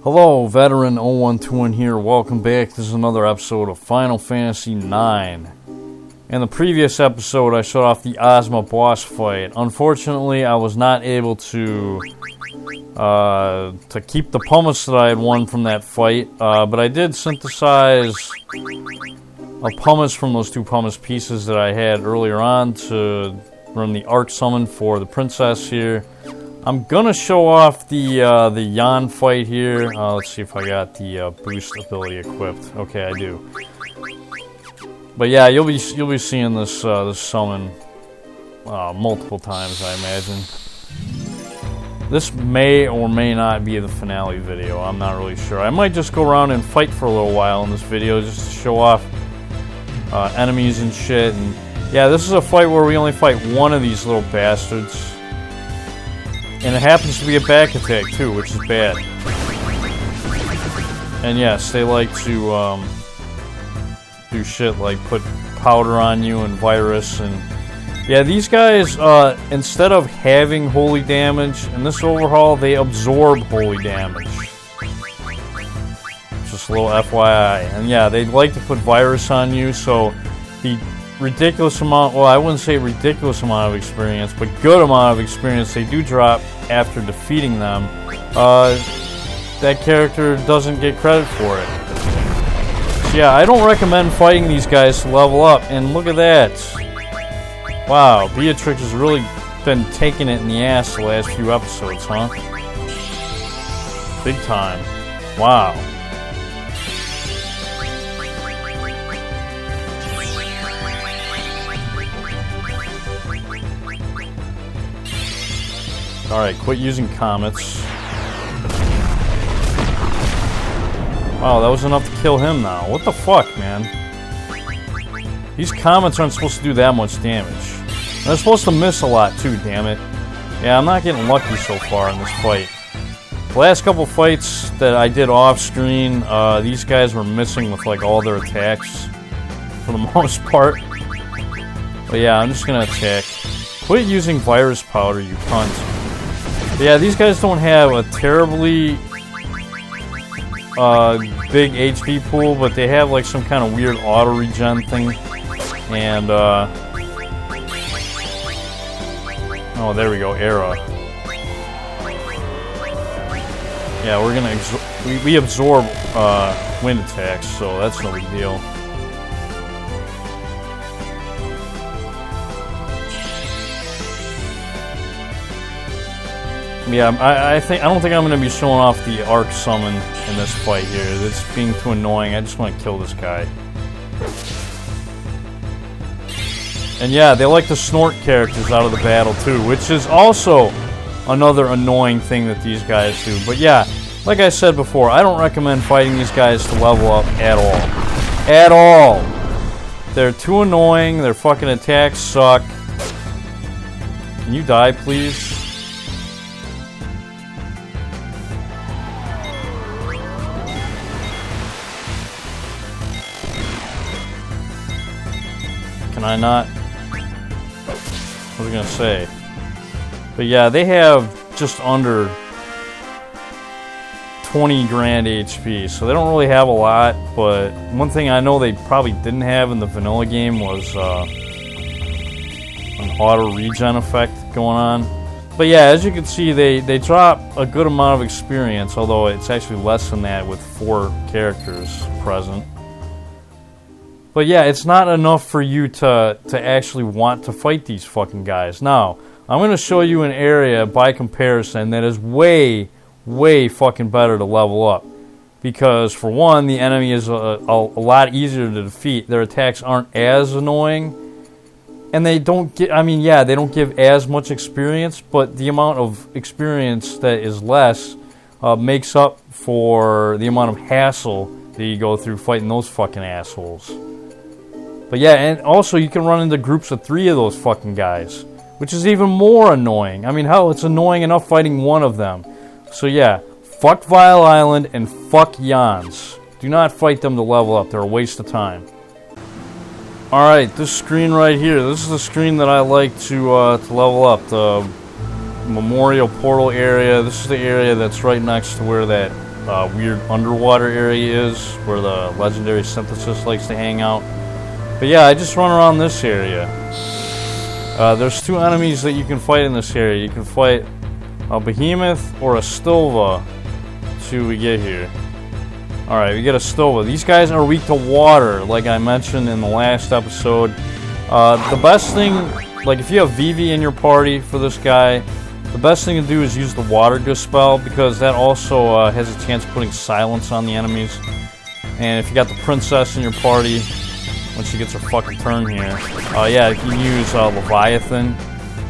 Hello, Veteran 0121 here. Welcome back. This is another episode of Final Fantasy IX. In the previous episode, I showed off the Ozma boss fight. Unfortunately, I was not able to keep the pumice that I had won from that fight, but I did synthesize a pumice from those two pumice pieces that I had earlier on to run the arc summon for the princess here. I'm gonna show off the Yan fight here. Let's see if I got the boost ability equipped. Okay, I do. But yeah, you'll be seeing this this summon multiple times, I imagine. This may or may not be the finale video. I'm not really sure. I might just go around and fight for a little while in this video just to show off enemies and shit. And yeah, this is a fight where we only fight one of these little bastards. And it happens to be a back attack too, which is bad. And yes, they like to do shit like put powder on you and virus and yeah, these guys instead of having holy damage in this overhaul, they absorb holy damage. Just a little FYI. And yeah, they like to put virus on you, so the ridiculous amount, well, I wouldn't say ridiculous amount of experience, but good amount of experience they do drop after defeating them, that character doesn't get credit for it. So yeah, I don't recommend fighting these guys to level up, and look at that. Wow, Beatrix has really been taking it in the ass the last few episodes, huh? Big time. Wow. Alright, quit using comets. Wow, that was enough to kill him now. What the fuck, man? These comets aren't supposed to do that much damage. They're supposed to miss a lot too, damn it. Yeah, I'm not getting lucky so far in this fight. The last couple fights that I did off screen, these guys were missing with like all their attacks for the most part. But yeah, I'm just gonna attack. Quit using virus powder, you cunt. Yeah, these guys don't have a terribly big HP pool, but they have like some kind of weird auto regen thing. And oh, there we go, Era. Yeah, we're gonna we absorb wind attacks, so that's no big deal. Yeah, I don't think I'm gonna be showing off the arc summon in this fight here. It's being too annoying. I just want to kill this guy. And yeah, they like to snort characters out of the battle too, which is also another annoying thing that these guys do. But yeah, like I said before, I don't recommend fighting these guys to level up at all. At all! They're too annoying, their fucking attacks suck. Can you die, please? Can I not? What was I gonna say? But yeah, they have just under 20 grand HP, so they don't really have a lot, but one thing I know they probably didn't have in the vanilla game was an auto regen effect going on. But yeah, as you can see, they drop a good amount of experience, although it's actually less than that with 4 characters present. But yeah, it's not enough for you to actually want to fight these fucking guys. Now, I'm going to show you an area by comparison that is way, way fucking better to level up. Because, for one, the enemy is a lot easier to defeat. Their attacks aren't as annoying. And they don't get, I mean, yeah, they don't give as much experience, but the amount of experience that is less makes up for the amount of hassle that you go through fighting those fucking assholes. But yeah, and also you can run into groups of 3 of those fucking guys, which is even more annoying. I mean, hell, it's annoying enough fighting one of them. So yeah, fuck Vile Island and fuck Yans. Do not fight them to level up. They're a waste of time. Alright, this screen right here, this is the screen that I like to level up. The memorial portal area. This is the area that's right next to where that weird underwater area is, where the legendary synthesis likes to hang out. But yeah, I just run around this area. There's 2 enemies that you can fight in this area. You can fight a behemoth or a stilva. Let's see what we get here. Alright, we get a stilva. These guys are weak to water, like I mentioned in the last episode. The best thing, like if you have Vivi in your party for this guy, the best thing to do is use the water gust spell, because that also has a chance of putting silence on the enemies. And if you got the princess in your party, when she gets her fucking turn here, yeah, you can use Leviathan.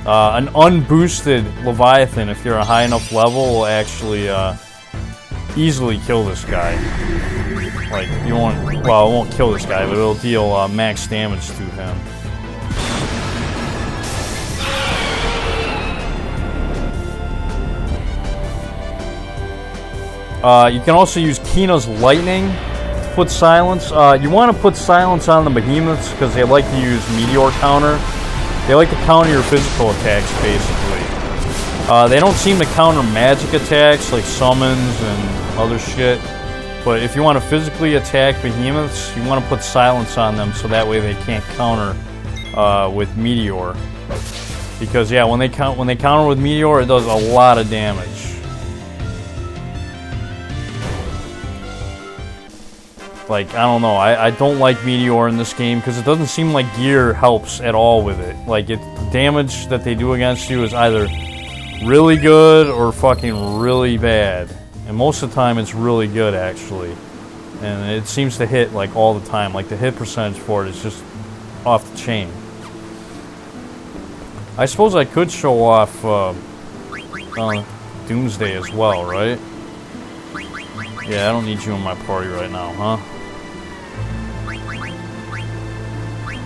An unboosted Leviathan, if you're a high enough level, will actually easily kill this guy. Like, you won't, well, it won't kill this guy, but it'll deal max damage to him. You can also use Kina's Lightning to put silence. You want to put silence on the behemoths because they like to use meteor counter. They like to counter your physical attacks, basically. They don't seem to counter magic attacks like summons and other shit. But if you want to physically attack behemoths, you want to put silence on them so that way they can't counter with meteor. Because yeah, when they counter with meteor, it does a lot of damage. Like, I don't know, I don't like Meteor in this game because it doesn't seem like gear helps at all with it. Like, the damage that they do against you is either really good or fucking really bad. And most of the time it's really good, actually. And it seems to hit, like, all the time. Like, the hit percentage for it is just off the chain. I suppose I could show off Doomsday as well, right? Yeah, I don't need you in my party right now, huh?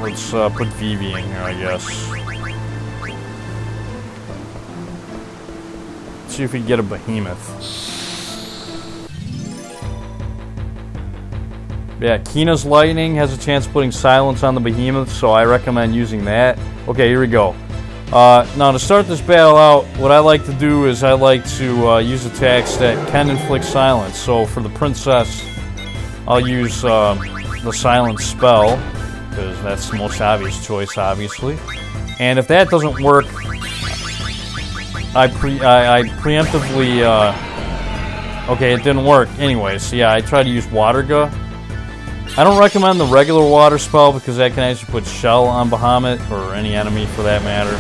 Let's put Vivi in here, I guess. Let's see if we can get a behemoth. Yeah, Kina's Lightning has a chance of putting silence on the behemoth, so I recommend using that. Okay, here we go. Now, to start this battle out, what I like to do is I like to use attacks that can inflict silence. So for the princess, I'll use the silence spell, because that's the most obvious choice, obviously. And if that doesn't work, I preemptively... okay, it didn't work anyway, so yeah, I try to use Water Gu. I don't recommend the regular water spell because that can actually put Shell on Bahamut, or any enemy for that matter.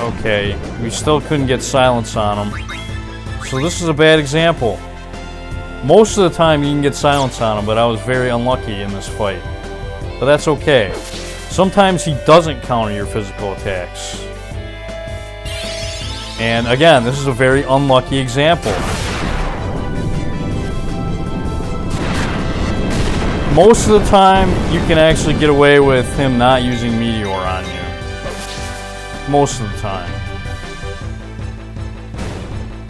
Okay, we still couldn't get silence on him. So this is a bad example. Most of the time you can get silence on him, but I was very unlucky in this fight. But that's okay. Sometimes he doesn't counter your physical attacks. And again, this is a very unlucky example. Most of the time, you can actually get away with him not using Meteor on you. Most of the time.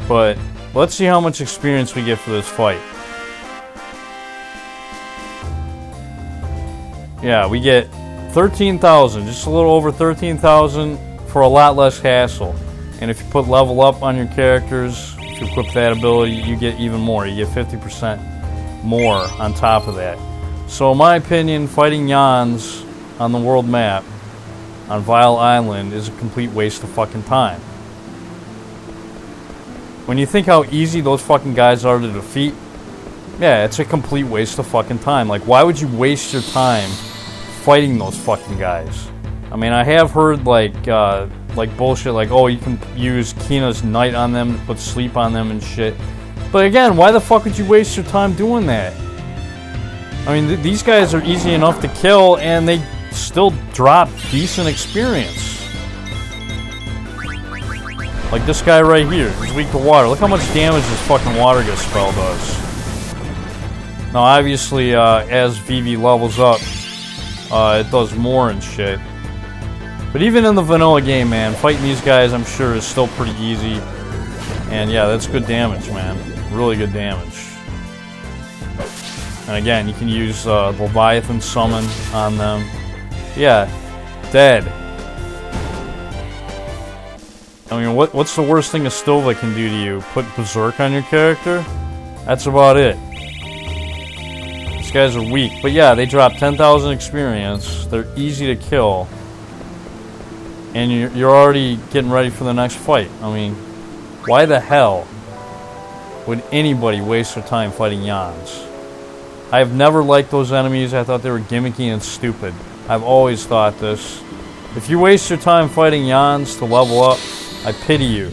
But let's see how much experience we get for this fight. Yeah, we get 13,000, just a little over 13,000 for a lot less hassle. And if you put level up on your characters, if you equip that ability, you get even more. You get 50% more on top of that. So in my opinion, fighting Yans on the world map on Vile Island is a complete waste of fucking time. When you think how easy those fucking guys are to defeat, yeah, it's a complete waste of fucking time. Like, why would you waste your time fighting those fucking guys? I mean, I have heard like bullshit, like, oh, you can use Kina's Night on them to put sleep on them and shit. But again, why the fuck would you waste your time doing that? I mean, these guys are easy enough to kill, and they still drop decent experience. Like this guy right here, he's weak to water. Look how much damage this fucking Water Gu spell does. Now, obviously, as Vivi levels up, it does more and shit. But even in the vanilla game, man, fighting these guys, I'm sure, is still pretty easy. And yeah, that's good damage, man. Really good damage. And again, you can use Leviathan Summon on them. Yeah, dead. I mean, what's the worst thing a Stova can do to you? Put Berserk on your character? That's about it. These guys are weak. But yeah, they drop 10,000 experience. They're easy to kill. And you're already getting ready for the next fight. I mean, why the hell would anybody waste their time fighting Yans? I have never liked those enemies. I thought they were gimmicky and stupid. I've always thought this. If you waste your time fighting Yans to level up, I pity you.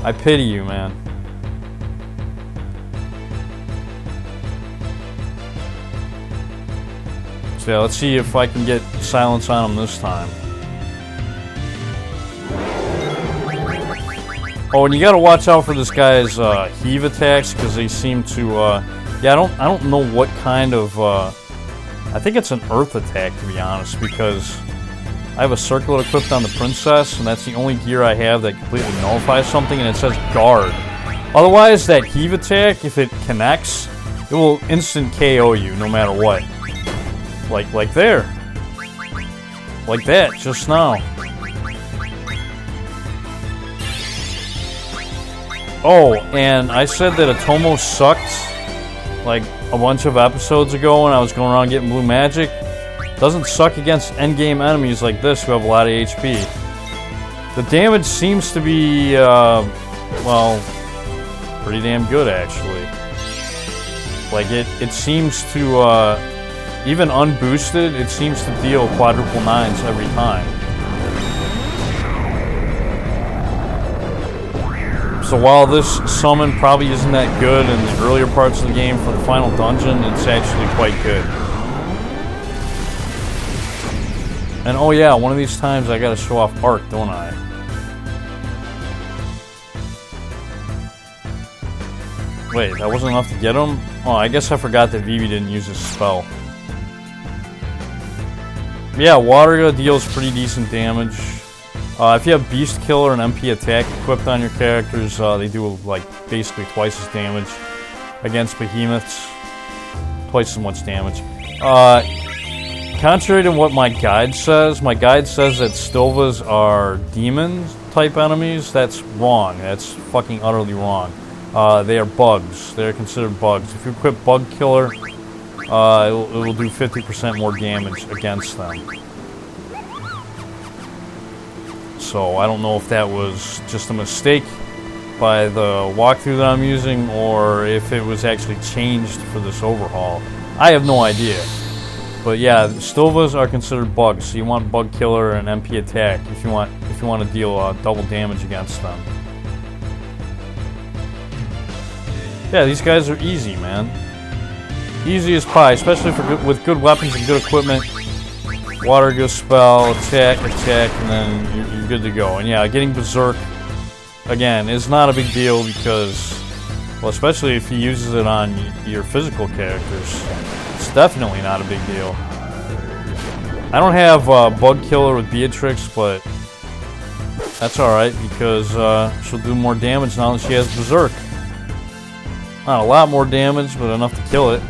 I pity you, man. So yeah, let's see if I can get silence on him this time. Oh, and you gotta watch out for this guy's heave attacks, because they seem to yeah, I don't know what kind of I think it's an earth attack, to be honest, because I have a circlet equipped on the princess, and that's the only gear I have that completely nullifies something, and it says guard. Otherwise, that heave attack, if it connects, it will instant KO you no matter what. Like there. Like that, just now. Oh, and I said that Atomo sucked like a bunch of episodes ago when I was going around getting blue magic. Doesn't suck against endgame enemies like this who have a lot of HP. The damage seems to be, well, pretty damn good actually. Like it seems to, even unboosted, it seems to deal quadruple 9s every time. So while this summon probably isn't that good in the earlier parts of the game, for the final dungeon, it's actually quite good. And oh yeah, one of these times I gotta show off Arc, don't I? Wait, that wasn't enough to get him? Oh, I guess I forgot that Vivi didn't use his spell. Yeah, Water deals pretty decent damage. If you have Beast Killer and MP Attack equipped on your characters, they do like basically twice as damage against behemoths. Twice as much damage. Contrary to what my guide says that Stilvas are demon-type enemies. That's wrong. That's fucking utterly wrong. They are bugs. They're considered bugs. If you equip Bug Killer, it will do 50% more damage against them. So I don't know if that was just a mistake by the walkthrough that I'm using, or if it was actually changed for this overhaul. I have no idea. But yeah, Stilvas are considered bugs, so you want Bug Killer and MP Attack if you want to deal double damage against them. Yeah, these guys are easy, man. Easy as pie, especially with good weapons and good equipment. Water goes spell, attack, and then you're good to go. And yeah, getting Berserk, again, is not a big deal because, well, especially if he uses it on your physical characters, it's definitely not a big deal. I don't have Bug Killer with Beatrix, but that's alright because she'll do more damage now that she has Berserk. Not a lot more damage, but enough to kill it.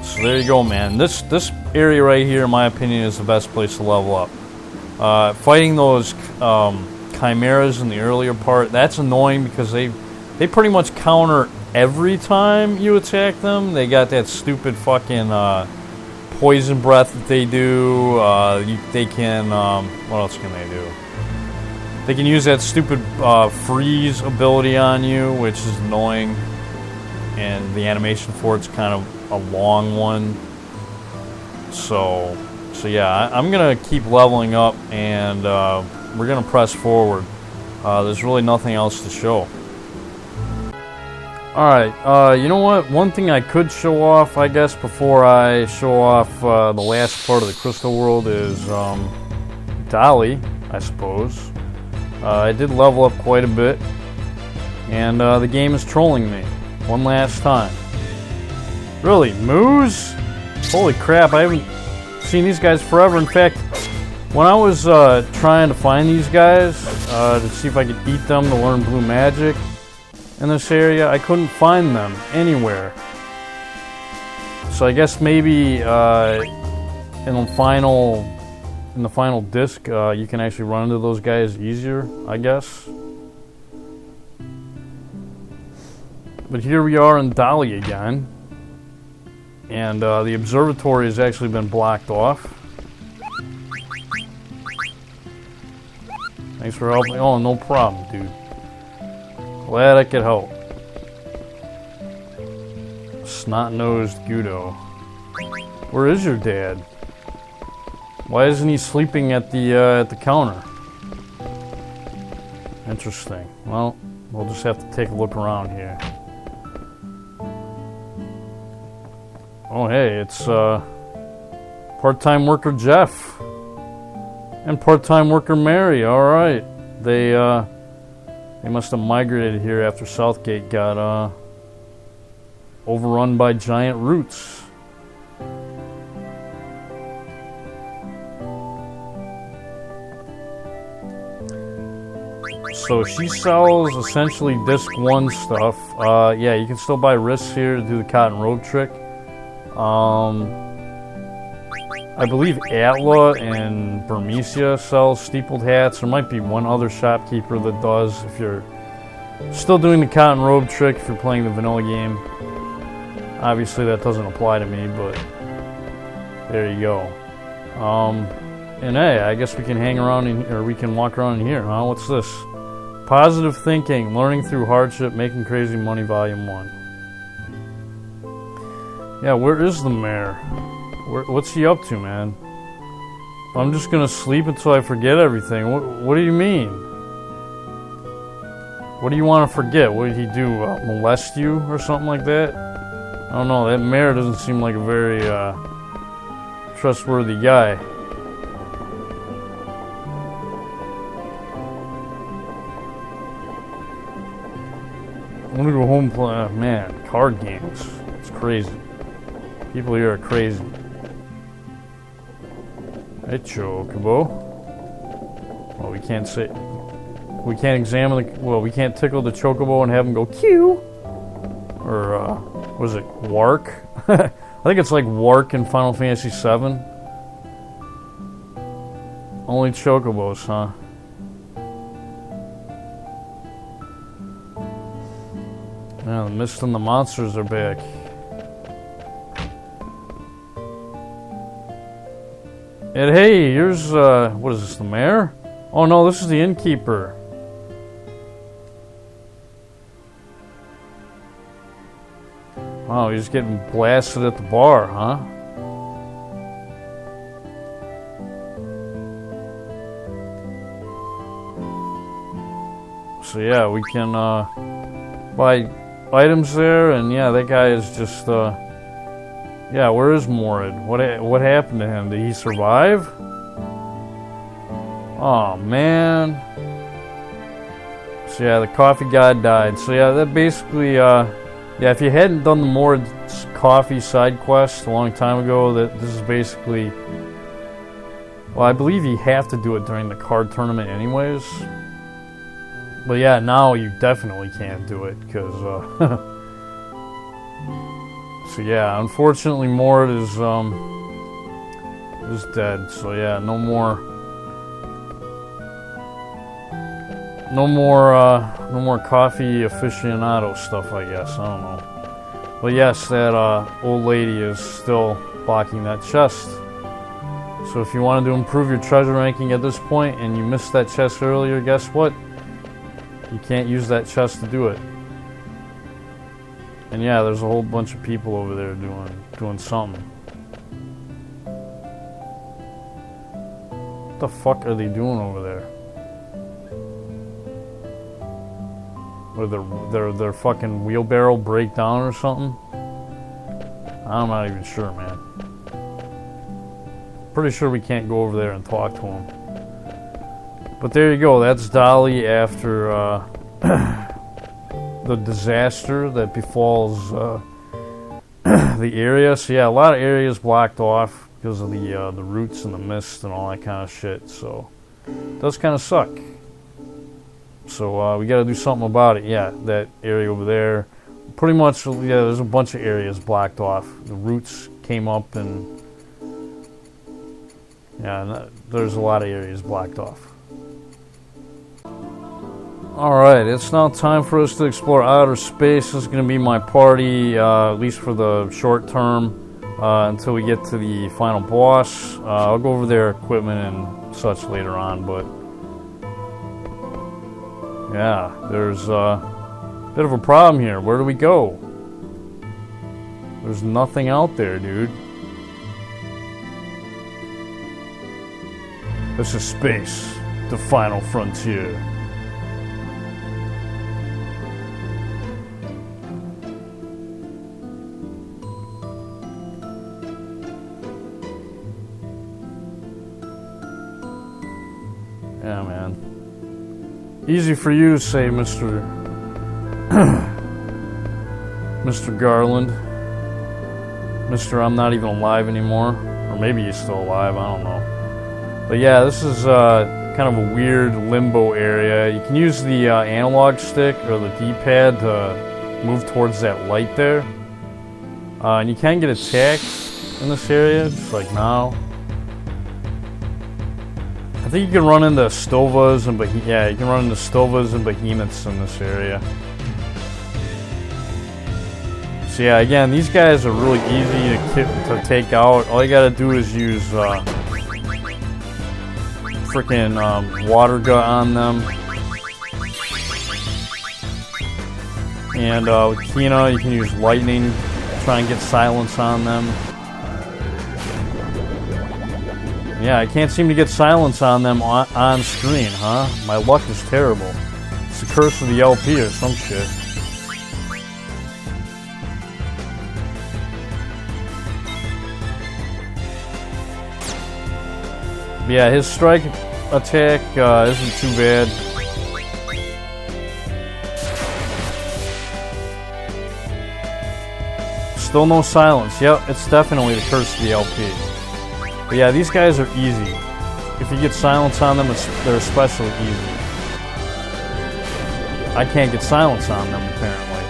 So there you go, man. This area right here, in my opinion, is the best place to level up. Fighting those chimeras in the earlier part, that's annoying because they pretty much counter every time you attack them. They got that stupid fucking poison breath that they do. They can, what else can they do? They can use that stupid freeze ability on you, which is annoying. And the animation for it's kind of a long one. So yeah, I'm gonna keep leveling up, and we're gonna press forward. There's really nothing else to show. Alright, you know what? One thing I could show off, I guess, before I show off the last part of the Crystal World is Dali, I suppose. I did level up quite a bit, and the game is trolling me one last time. Really, Moose? Holy crap, I haven't seen these guys forever. In fact, when I was trying to find these guys to see if I could beat them to learn blue magic in this area, I couldn't find them anywhere. So I guess maybe in the final disc, you can actually run into those guys easier, I guess. But here we are in Dali again, and the observatory has actually been blocked off. Thanks for helping. Oh, no problem, dude. Glad I could help. Snot-nosed Gudo. Where is your dad? Why isn't he sleeping at the counter? Interesting. Well, we'll just have to take a look around here. Oh, hey, it's part-time worker Jeff and part-time worker Mary. All right, they must have migrated here after Southgate got overrun by giant roots. So she sells essentially disc 1 stuff. Yeah, you can still buy wrists here to do the cotton robe trick. I believe Atla and Burmecia sells steepled hats. There might be one other shopkeeper that does. If you're still doing the cotton robe trick, if you're playing the vanilla game. Obviously that doesn't apply to me, but there you go. And hey, I guess we can hang around or we can walk around in here, huh? What's this? Positive Thinking, Learning Through Hardship, Making Crazy Money, Volume 1. Yeah, where is the mayor? What's he up to, man? I'm just gonna sleep until I forget everything. What do you mean? What do you want to forget? What did he do? Molest you or something like that? I don't know. That mayor doesn't seem like a very trustworthy guy. I'm gonna go home and play. Man, card games. It's crazy. People here are crazy. Hey, Chocobo. Well, we can't say. We can't examine the. Well, we can't tickle the Chocobo and have him go Q. Or what is it? Wark. I think it's like Wark in Final Fantasy VII. Only Chocobos, huh? Yeah, the mist and the monsters are back. And hey, here's, what is this, the mayor? Oh no, this is the innkeeper. Oh, he's getting blasted at the bar, huh? So yeah, we can, buy items there, and yeah, that guy is just, yeah, where is Morid? What happened to him? Did he survive? Oh, man. So yeah, the coffee god died. So yeah, that basically, yeah, if you hadn't done the Morid's coffee side quest a long time ago, this is basically, well, I believe you have to do it during the card tournament anyways. But yeah, now you definitely can't do it, because, so yeah, unfortunately Mort is dead. So yeah, no more coffee aficionado stuff, I guess. I don't know. But yes, that old lady is still blocking that chest. So if you wanted to improve your treasure ranking at this point and you missed that chest earlier, guess what? You can't use that chest to do it. And yeah, there's a whole bunch of people over there doing something. What the fuck are they doing over there? Or their fucking wheelbarrow break down or something? I'm not even sure, man. Pretty sure we can't go over there and talk to him. But there you go. That's Dali after the disaster that befalls the area. So yeah, a lot of areas blocked off because of the roots and the mist and all that kind of shit. So it does kind of suck. So we got to do something about it. Yeah, that area over there, pretty much, yeah, there's a bunch of areas blocked off. The roots came up and, yeah, there's a lot of areas blocked off. Alright, it's now time for us to explore outer space. This is going to be my party, at least for the short term, until we get to the final boss. I'll go over their equipment and such later on, but yeah, there's a bit of a problem here. Where do we go? There's nothing out there, dude. This is space, the final frontier. Yeah, man. Easy for you to say, Mr. Mr. Garland. Mr. I'm not even alive anymore. Or maybe he's still alive, I don't know. But yeah, this is kind of a weird limbo area. You can use the analog stick or the D-pad to move towards that light there. And you can get attacked in this area, just like now. I think you can run into Stovas and you can run into Stovas and behemoths in this area. So yeah, again, these guys are really easy to take out. All you gotta do is use freaking water gut on them. And with Kina, you can use lightning to try and get silence on them. Yeah, I can't seem to get silence on them on screen, huh? My luck is terrible. It's the curse of the LP or some shit. Yeah, his strike attack isn't too bad. Still no silence. Yep, it's definitely the curse of the LP. But yeah, these guys are easy. If you get silence on them, they're especially easy. I can't get silence on them, apparently.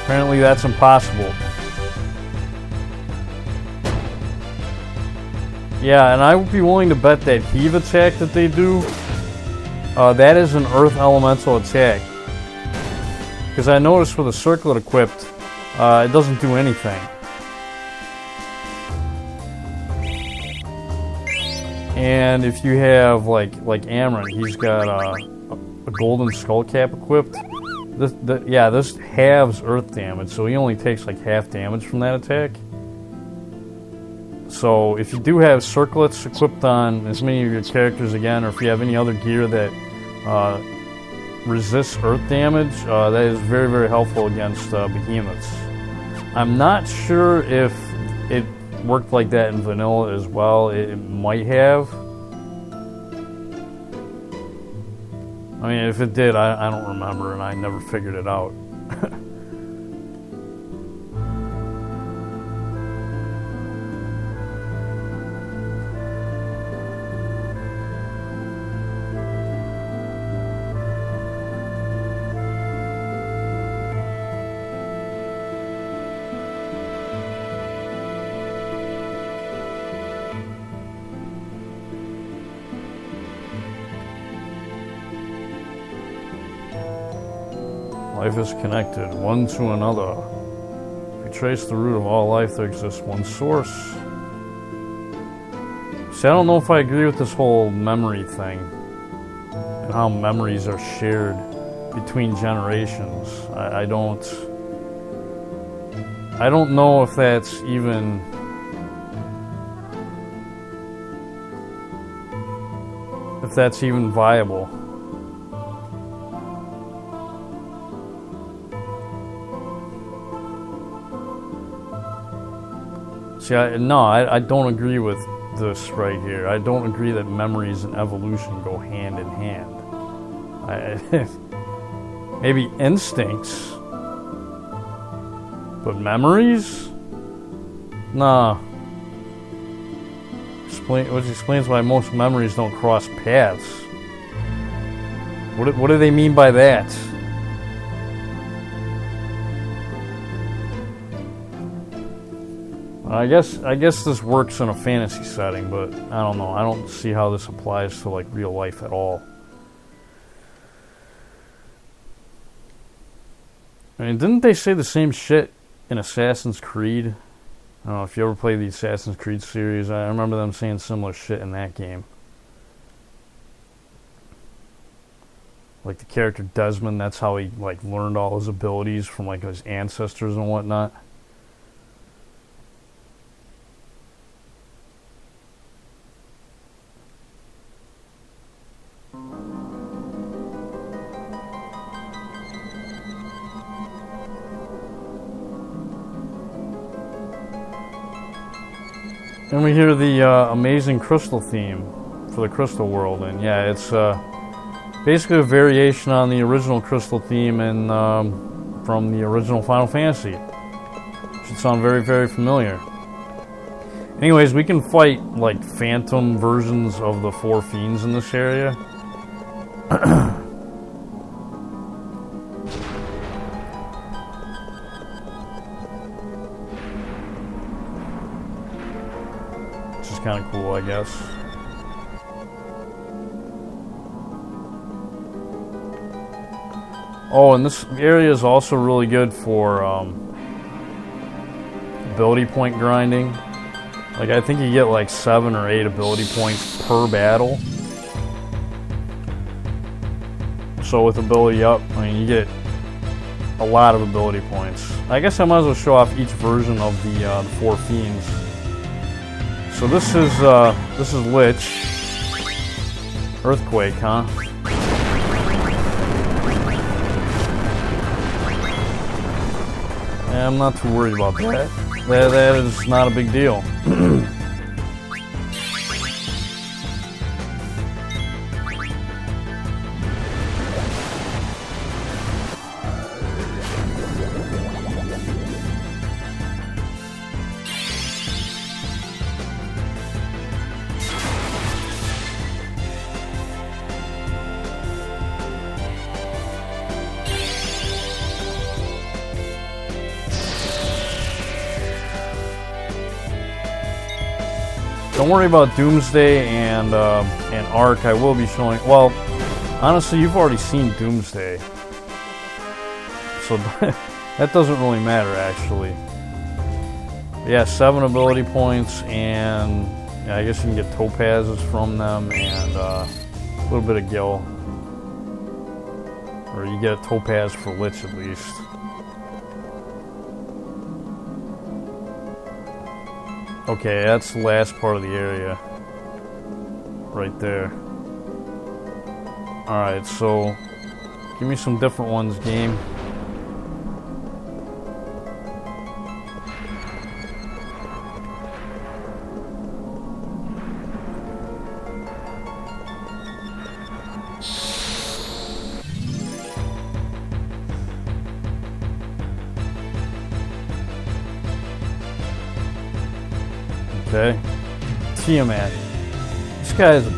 Apparently that's impossible. Yeah, and I would be willing to bet that heave attack that they do, that is an earth elemental attack. Because I noticed with a circlet equipped, it doesn't do anything. And if you have like Amron, he's got a golden skull cap equipped. This halves earth damage, so he only takes like half damage from that attack. So if you do have circlets equipped on as many of your characters again, or if you have any other gear that resists earth damage, that is very, very helpful against behemoths. I'm not sure if it worked like that in vanilla as well. It might have. I mean, if it did, I don't remember, and I never figured it out. Life is connected, one to another. If we trace the root of all life, there exists one source. See, I don't know if I agree with this whole memory thing and how memories are shared between generations. I don't know if that's even viable. See, I don't agree with this right here. I don't agree that memories and evolution go hand in hand. Maybe instincts, but memories? Nah. Which explains why most memories don't cross paths. What do they mean by that? I guess this works in a fantasy setting, but I don't know. I don't see how this applies to like real life at all. I mean, didn't they say the same shit in Assassin's Creed? I don't know if you ever played the Assassin's Creed series. I remember them saying similar shit in that game. Like the character Desmond, that's how he like learned all his abilities from like his ancestors and whatnot. And we hear the amazing crystal theme for the crystal world, and yeah, it's basically a variation on the original crystal theme and from the original Final Fantasy. Should sound very, very familiar. Anyways, we can fight like phantom versions of the four fiends in this area. Kind of cool, I guess. Oh, and this area is also really good for ability point grinding. Like, I think you get like 7 or 8 ability points per battle. So with ability up, I mean, you get a lot of ability points. I guess I might as well show off each version of the four fiends. So this is Lich. Earthquake, huh? Yeah, I'm not too worried about that. That is not a big deal. Don't worry about Doomsday and Ark. I will be showing. Well, honestly, you've already seen Doomsday, so that doesn't really matter actually. But yeah, 7 ability points, and yeah, I guess you can get topazes from them, and a little bit of gil, or you get a topaz for Lich at least. Okay, that's the last part of the area. Right there. Alright, so give me some different ones, game. Okay. Tiamat. This guy is a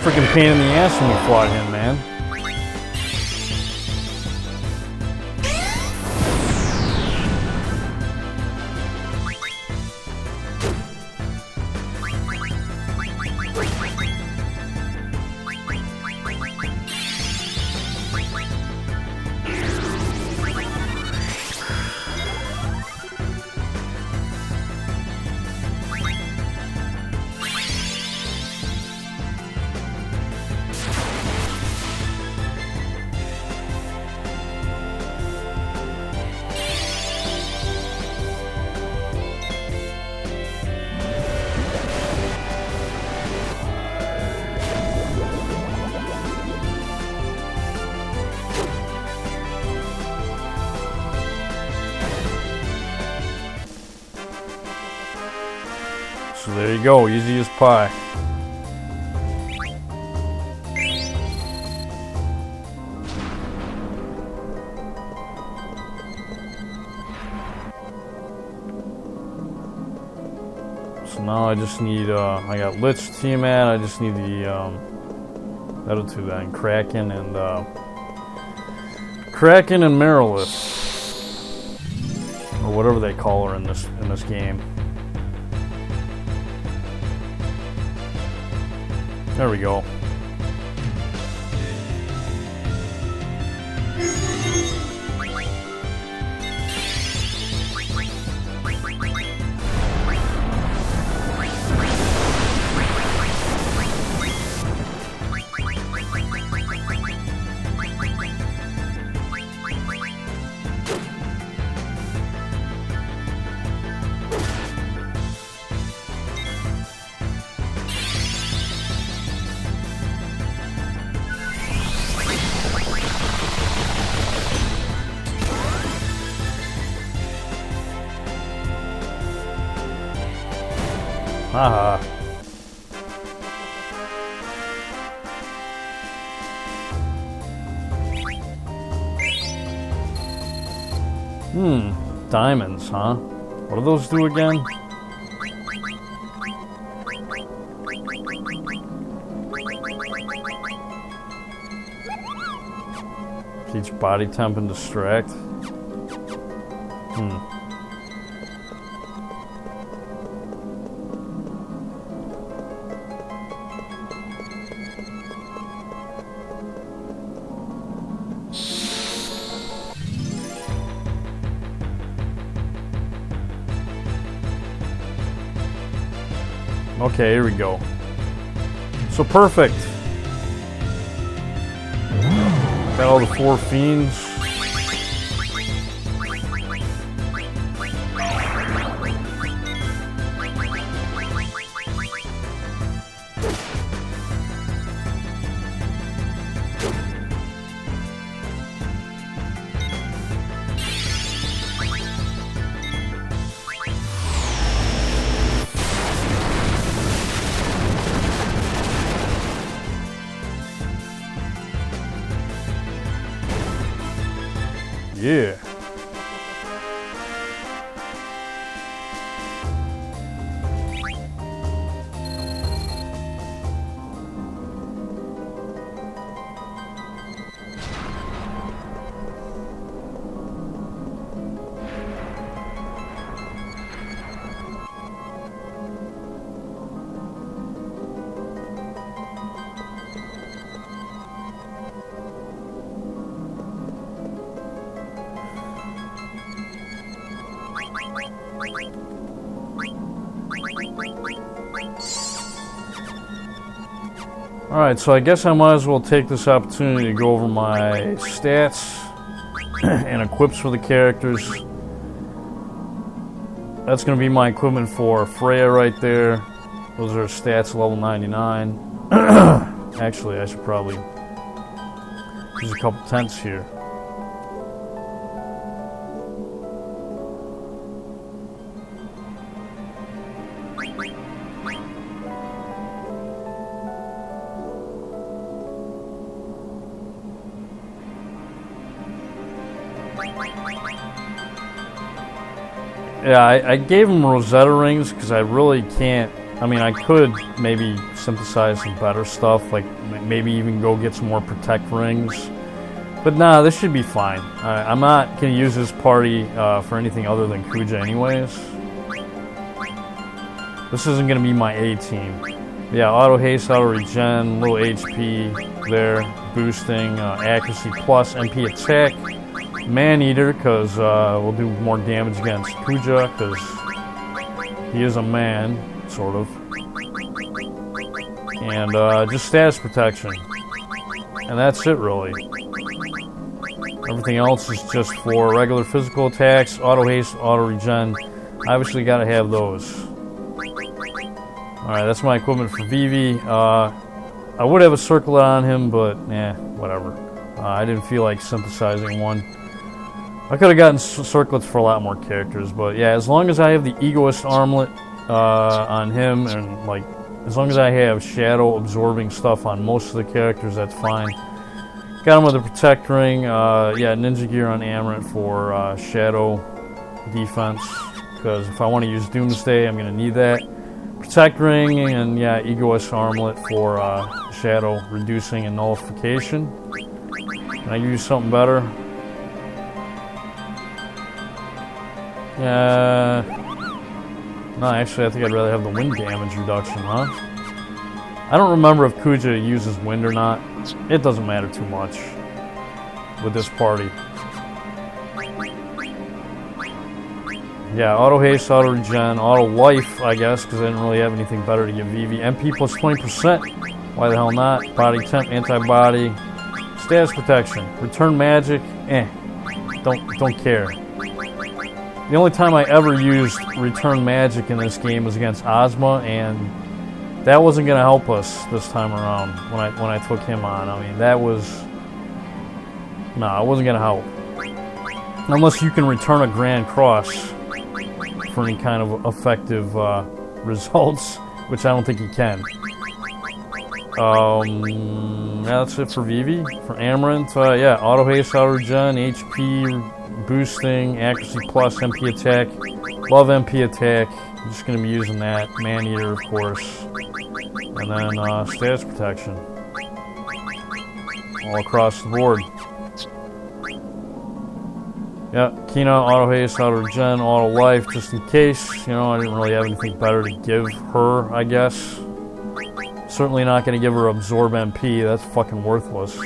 freaking pain in the ass when we fought him, man. So there you go, easy as pie. So now I just need, I got Lich, Tiamat, I just need the, that'll do that, and Kraken and Merilith. Or whatever they call her in this game. There we go. Haha. Diamonds, huh? What do those do again? Teach body temp and distract. Okay, here we go. So perfect. Got all the 4 fiends. Yeah. Alright, so I guess I might as well take this opportunity to go over my stats and equips for the characters. That's going to be my equipment for Freya right there. Those are stats level 99. Actually, I should probably use a couple tents here. Yeah, I gave him Rosetta rings because I really can't. I mean, I could maybe synthesize some better stuff, like maybe even go get some more Protect rings. But nah, this should be fine. I'm not going to use this party for anything other than Kuja anyways. This isn't going to be my A team. Yeah, auto haste, auto regen, little HP there, boosting, accuracy plus, MP attack. Man-eater, because we'll do more damage against Kuja, because he is a man, sort of. And just status protection. And that's it, really. Everything else is just for regular physical attacks, auto haste, auto regen. Obviously got to have those. Alright, that's my equipment for Vivi. I would have a circlet on him, but whatever. I didn't feel like synthesizing one. I could have gotten circlets for a lot more characters, but yeah, as long as I have the Egoist armlet on him, and like, as long as I have shadow absorbing stuff on most of the characters, that's fine. Got him with a Protect ring, Ninja Gear on Amaranth for shadow defense, because if I want to use Doomsday, I'm going to need that. Protect ring, and Egoist armlet for shadow reducing and nullification. Can I use something better? No, actually, I think I'd rather have the wind damage reduction, huh? I don't remember if Kuja uses wind or not. It doesn't matter too much with this party. Yeah, auto haste, auto regen, auto life, I guess, because I didn't really have anything better to give Vivi. MP plus 20%. Why the hell not? Body temp, antibody, status protection, return magic. Don't care. The only time I ever used return magic in this game was against Ozma, and that wasn't going to help us this time around when I took him on. I mean, that was... No, it wasn't going to help. Unless you can return a Grand Cross for any kind of effective results, which I don't think you can. Yeah, that's it for Vivi. For Amaranth, yeah, auto haste, auto regen, HP boosting, accuracy plus, MP attack. Love MP attack. I'm just going to be using that. Man Eater, of course. And then status protection. All across the board. Yeah, Kina, auto haste, auto regen, auto life, just in case. You know, I didn't really have anything better to give her, I guess. Certainly not going to give her absorb MP. That's fucking worthless.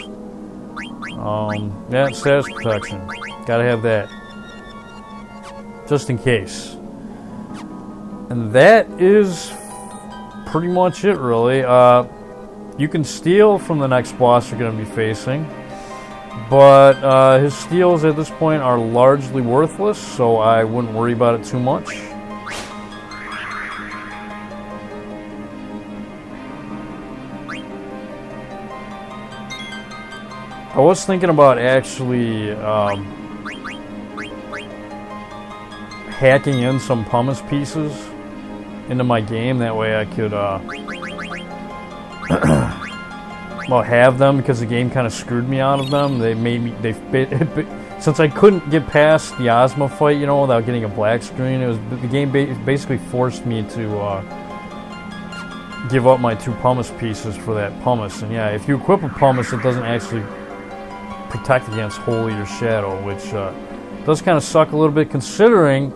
Yeah, status protection. Gotta have that. Just in case. And that is pretty much it, really. You can steal from the next boss you're going to be facing. But his steals at this point are largely worthless, so I wouldn't worry about it too much. I was thinking about actually hacking in some pumice pieces into my game. That way I could well, have them, because the game kind of screwed me out of them. They made me, since I couldn't get past the Ozma fight, you know, without getting a black screen. The game basically forced me to give up my 2 pumice pieces for that pumice. And yeah, if you equip a pumice, it doesn't actually protect against Holy or Shadow, which does kind of suck a little bit, considering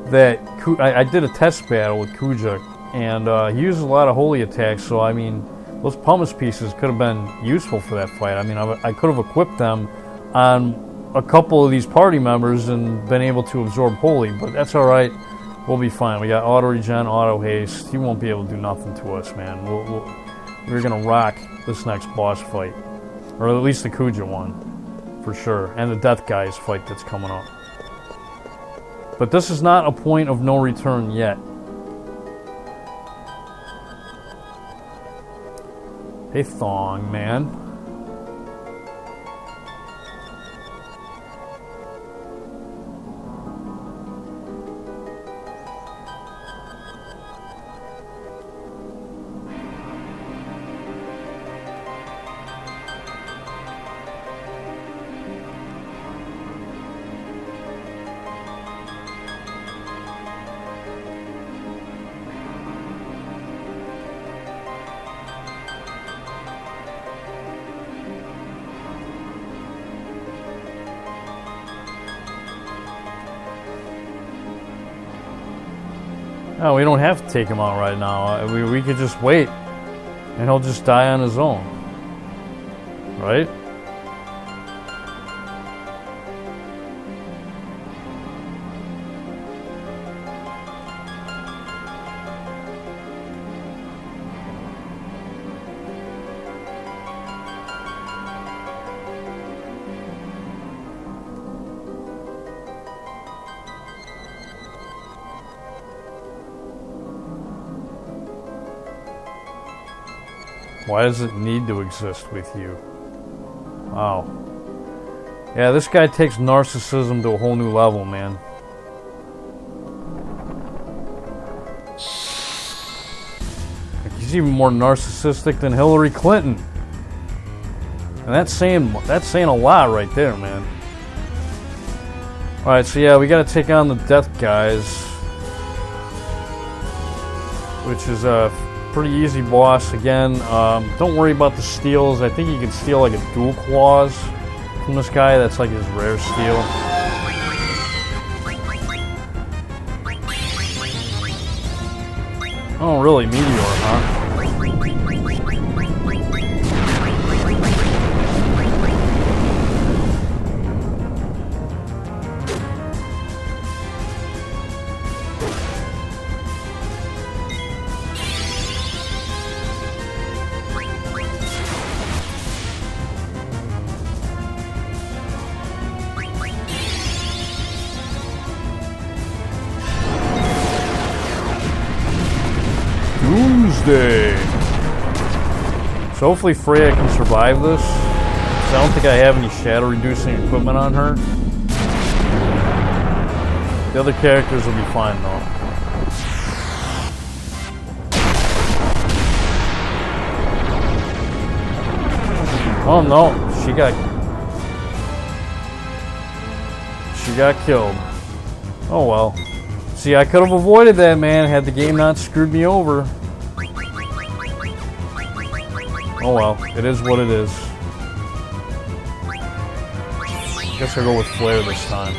that I did a test battle with Kuja, and he uses a lot of Holy attacks, so I mean, those pumice pieces could have been useful for that fight. I mean, I could have equipped them on a couple of these party members and been able to absorb Holy, but that's alright. We'll be fine. We got auto regen, auto haste. He won't be able to do nothing to us, man. We're going to rock this next boss fight. Or at least the Kuja one, for sure. And the Death Gais fight that's coming up. But this is not a point of no return yet. Hey, Thong, man. No, we don't have to take him out right now. We could just wait, and he'll just die on his own. Right? Why does it need to exist with you? Wow. Yeah, this guy takes narcissism to a whole new level, man. Like, he's even more narcissistic than Hillary Clinton. And that's saying a lot right there, man. Alright, so yeah, we gotta take on the Death Gais, which is a pretty easy boss again. Don't worry about the steals. I think you can steal like a dual claws from this guy. That's like his rare steal. Oh, really? Meteor, huh? So hopefully Freya can survive this. I don't think I have any shadow reducing equipment on her. The other characters will be fine though. Oh no, she got killed. Oh well. See, I could have avoided that, man, had the game not screwed me over. Oh well, it is what it is. Guess I'll go with Flare this time.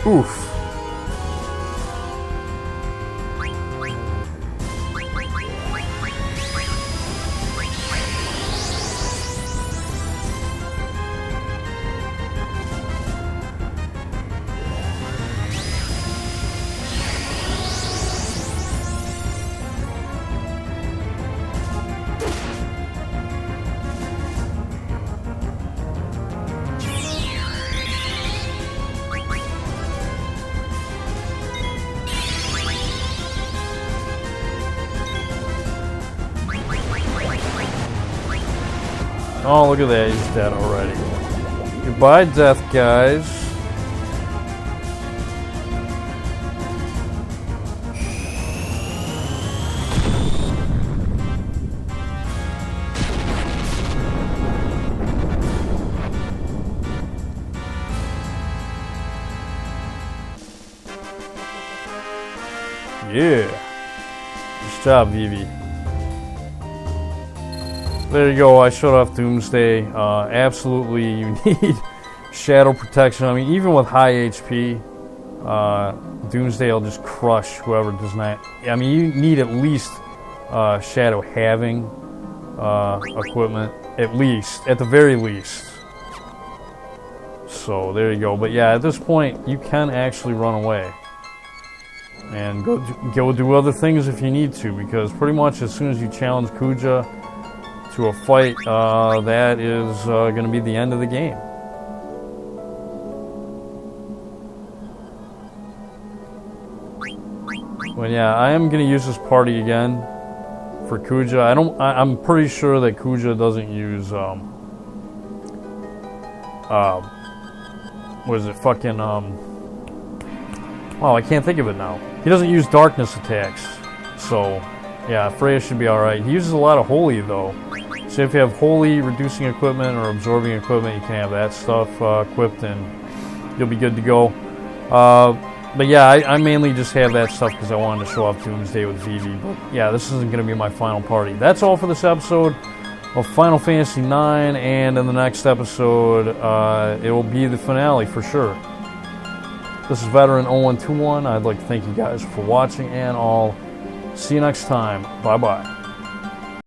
Oof. Oh, look at that, he's dead already. Goodbye, death, guys. Yeah. Nice job, Vivi. There you go, I shut off Doomsday. Absolutely, you need shadow protection. I mean, even with high HP, Doomsday will just crush whoever does not. I mean, you need at least shadow having equipment, at least, at the very least. So, there you go. But yeah, at this point, you can actually run away. And go do other things if you need to, because pretty much as soon as you challenge Kuja to a fight, that is going to be the end of the game. Well, yeah, I am going to use this party again for Kuja. I'm pretty sure that Kuja doesn't use what is it? Fucking oh, I can't think of it now. He doesn't use darkness attacks, so yeah, Freya should be all right. He uses a lot of holy though. So if you have holy reducing equipment or absorbing equipment, you can have that stuff equipped and you'll be good to go. But yeah, I mainly just have that stuff because I wanted to show off Doomsday with Vivi. But yeah, this isn't going to be my final party. That's all for this episode of Final Fantasy IX, and in the next episode, it will be the finale for sure. This is Veteran 0121. I'd like to thank you guys for watching, and I'll see you next time. Bye-bye.